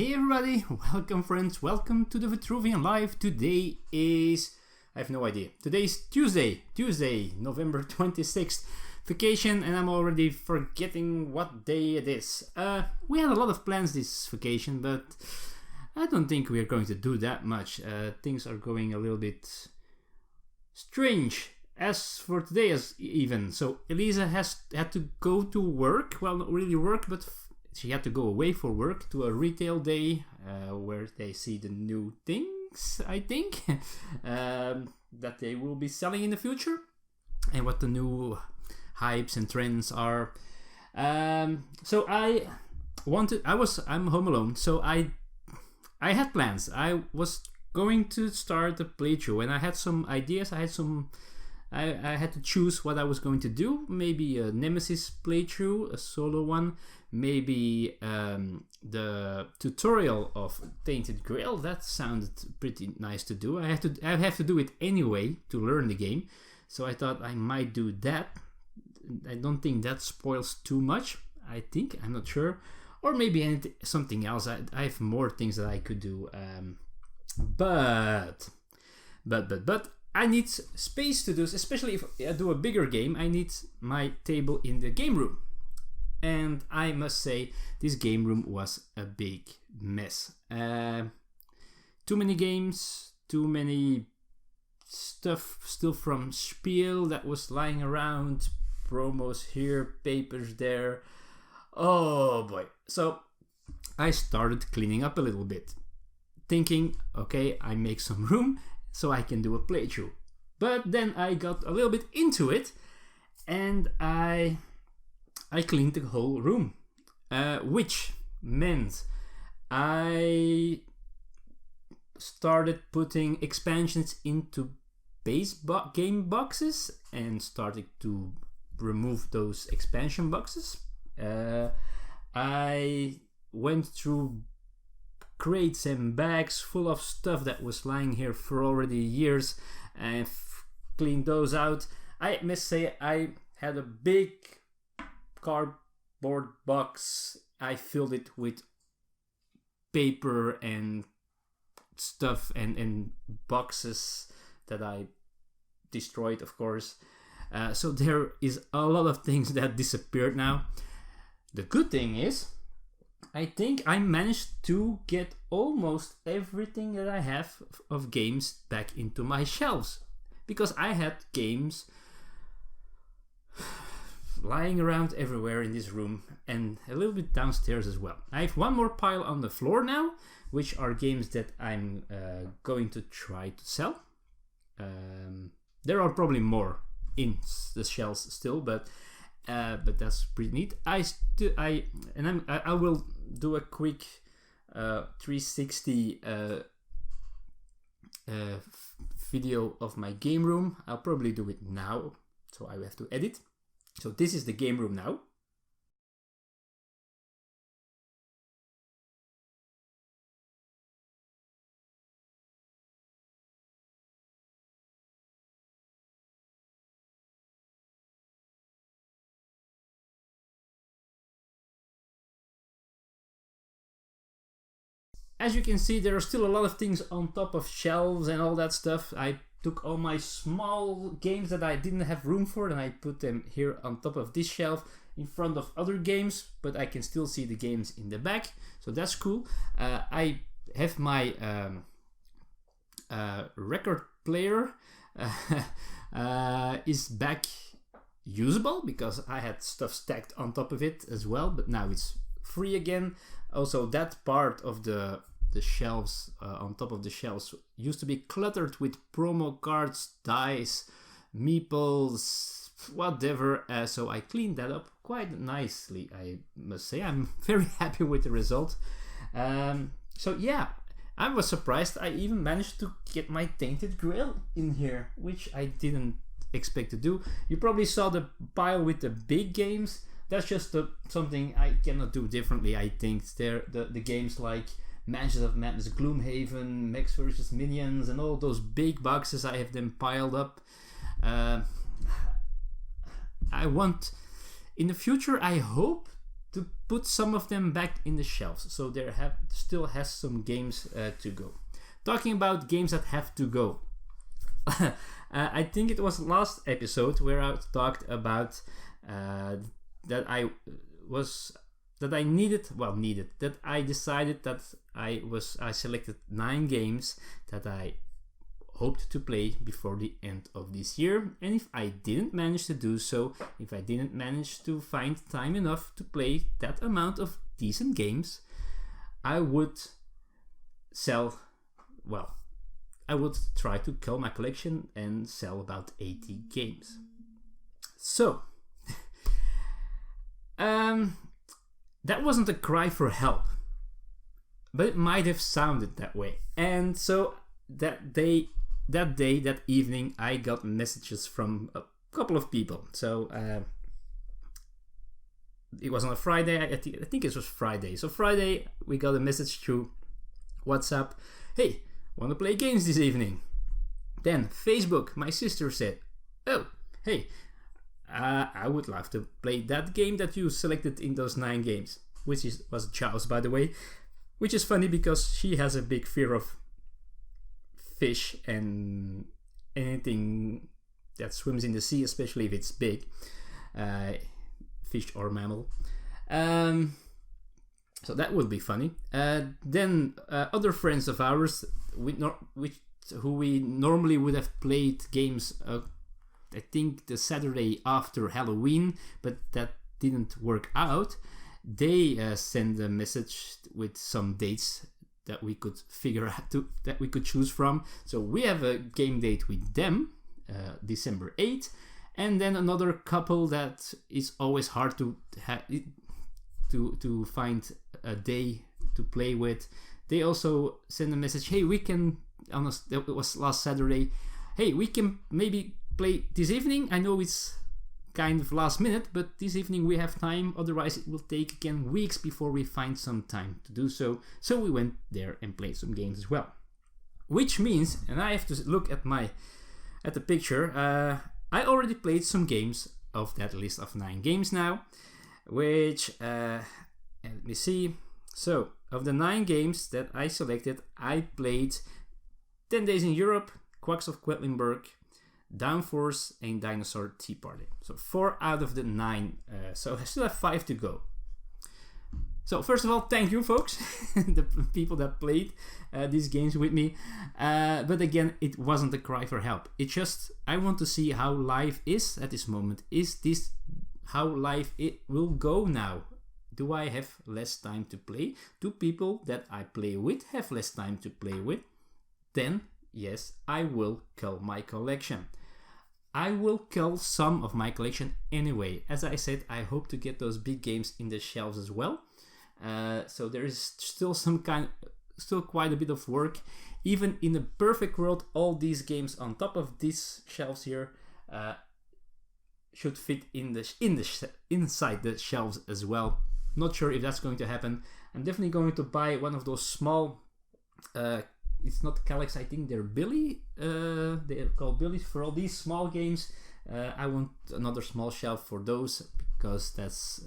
Hey everybody, welcome friends, welcome to the Vitruvian Live. Today is, I have no idea, today is Tuesday, November 26th, vacation, and I'm already forgetting what day it is. We had a lot of plans this vacation, but I don't think we are going to do that much. Things are going a little bit strange, as for today as even. So Elisa had to go to work, well not really work, but she had to go away for work to a retail day where they see the new things, I think, that they will be selling in the future and what the new hypes and trends are. So I'm home alone, so I had plans. I was going to start a playthrough and I had some ideas. I had to choose what I was going to do. Maybe a Nemesis playthrough, a solo one. Maybe the tutorial of Tainted Grail. That sounded pretty nice to do. I have to do it anyway to learn the game. So I thought I might do that. I don't think that spoils too much. I'm not sure. Or maybe something else. I have more things that I could do. But I need space to do this, especially if I do a bigger game. I need my table in the game room. And I must say, this game room was a big mess. Too many games, too many stuff still from Spiel that was lying around, promos here, papers there. Oh boy. So I started cleaning up a little bit, thinking, okay, I make some room so I can do a playthrough. But then I got a little bit into it and I cleaned the whole room, which meant I started putting expansions into base game boxes and started to remove those expansion boxes. I went through crates and bags full of stuff that was lying here for already years and cleaned those out. I must say I had a big cardboard box. I filled it with paper and stuff and boxes that I destroyed, of course. So there is a lot of things that disappeared now. The good thing is, I think I managed to get almost everything that I have of games back into my shelves, because I had games lying around everywhere in this room and a little bit downstairs as well. I have one more pile on the floor now, which are games that I'm going to try to sell. There are probably more in the shelves still, but that's pretty neat. I will do a quick 360 video of my game room. I'll probably do it now, so I have to edit. So this is the game room now. As you can see, there are still a lot of things on top of shelves and all that stuff. I took all my small games that I didn't have room for and I put them here on top of this shelf in front of other games, but I can still see the games in the back, so that's cool. I have my record player is back usable because I had stuff stacked on top of it as well, but now it's free again. Also, that part of the shelves, on top of the shelves, used to be cluttered with promo cards, dice, meeples, whatever. So I cleaned that up quite nicely, I must say. I'm very happy with the result. So yeah, I was surprised. I even managed to get my Tainted Grail in here, which I didn't expect to do. You probably saw the pile with the big games. That's just something I cannot do differently, I think. The games like Mansions of Madness, Gloomhaven, Max vs. Minions, and all those big boxes, I have them piled up. I want, in the future, I hope to put some of them back in the shelves. So there still has some games to go. Talking about games that have to go. I think it was last episode where I talked about that I decided that I selected 9 games that I hoped to play before the end of this year, and if I didn't manage to do so, if I didn't manage to find time enough to play that amount of decent games, I would try to cull my collection and sell about 80 games. So that wasn't a cry for help, but it might have sounded that way. And so that evening, I got messages from a couple of people. So it was on a Friday. I think it was Friday. So Friday, we got a message through WhatsApp. Hey, want to play games this evening? Then Facebook, my sister said, oh, hey, I would love to play that game that you selected in those 9 games, which was Jaws, by the way, which is funny because she has a big fear of fish and anything that swims in the sea, especially if it's big, fish or mammal. So that would be funny. Then other friends of ours, who we normally would have played games, I think the Saturday after Halloween, but that didn't work out. They sent a message with some dates that we could figure out that we could choose from. So we have a game date with them, December 8th, and then another couple that is always hard to find a day to play with. They also send a message, hey, it was last Saturday, hey, we can maybe play this evening. I know it's kind of last minute, but this evening we have time, otherwise it will take again weeks before we find some time to do so. So we went there and played some games as well, which means, and I have to look at the picture, I already played some games of that list of 9 games now, which let me see. So of the 9 games that I selected, I played 10 Days in Europe, Quacks of Quedlinburg, Downforce, and Dinosaur Tea Party. So 4 out of the 9. So I still have 5 to go. So first of all, thank you, folks, the people that played these games with me. But again, it wasn't a cry for help. It's just I want to see how life is at this moment. Is this how life it will go now? Do I have less time to play? Do people that I play with have less time to play with? Then yes, I will cull my collection. I will cull some of my collection anyway. As I said, I hope to get those big games in the shelves as well. So there is still quite a bit of work. Even in a perfect world, all these games on top of these shelves here should fit inside the shelves as well. Not sure if that's going to happen. I'm definitely going to buy one of those small. It's not Calyx, I think they're Billy. They're called Billies for all these small games. I want another small shelf for those because that's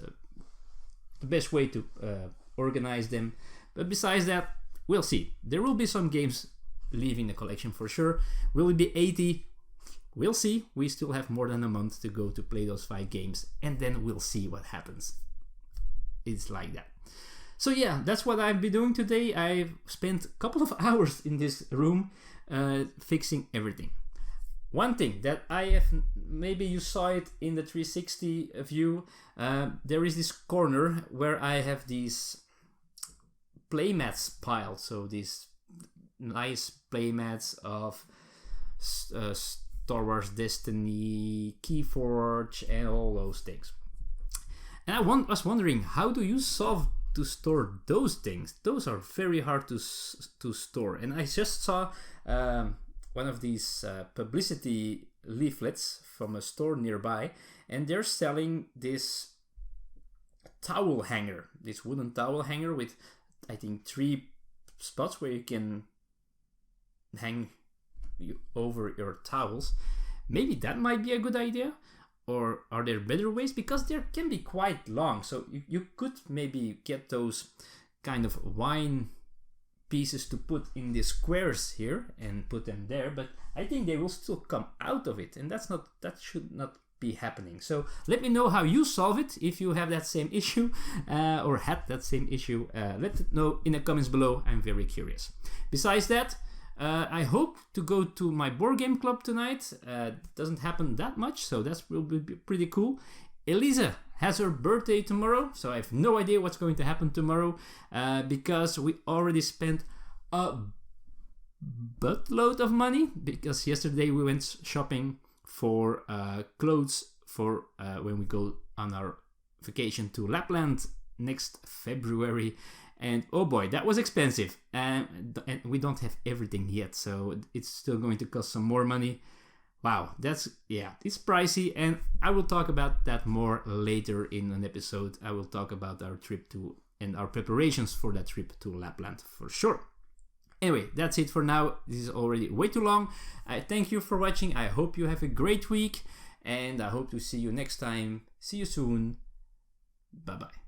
the best way to organize them. But besides that, we'll see. There will be some games leaving the collection for sure. Will it be 80? We'll see. We still have more than a month to go to play those 5 games, and then we'll see what happens. It's like that. So yeah, that's what I've been doing today. I've spent a couple of hours in this room fixing everything. One thing that I have, maybe you saw it in the 360 view, there is this corner where I have these playmats piled. So these nice playmats of Star Wars Destiny, Keyforge, and all those things. And I was wondering, how do you solve to store those things? Those are very hard to store. And I just saw one of these publicity leaflets from a store nearby, and they're selling this towel hanger, this wooden towel hanger with, I think, 3 spots where you can hang over your towels. Maybe that might be a good idea. or are there better ways? Because they can be quite long, so you could maybe get those kind of wine pieces to put in the squares here and put them there, but I think they will still come out of it, and that should not be happening. So let me know how you solve it. If you have that same issue or had that same issue, let it know in the comments below. I'm very curious. Besides that, I hope to go to my board game club tonight. Doesn't happen that much, so that will be pretty cool. Elisa has her birthday tomorrow, so I have no idea what's going to happen tomorrow because we already spent a buttload of money, because yesterday we went shopping for clothes for when we go on our vacation to Lapland next February. And oh boy, that was expensive, and we don't have everything yet, so it's still going to cost some more money. Wow, it's pricey, and I will talk about that more later in an episode. I will talk about our trip to and our preparations for that trip to Lapland for sure. Anyway, that's it for now. This is already way too long. I thank you for watching. I hope you have a great week, and I hope to see you next time. See you soon. Bye bye.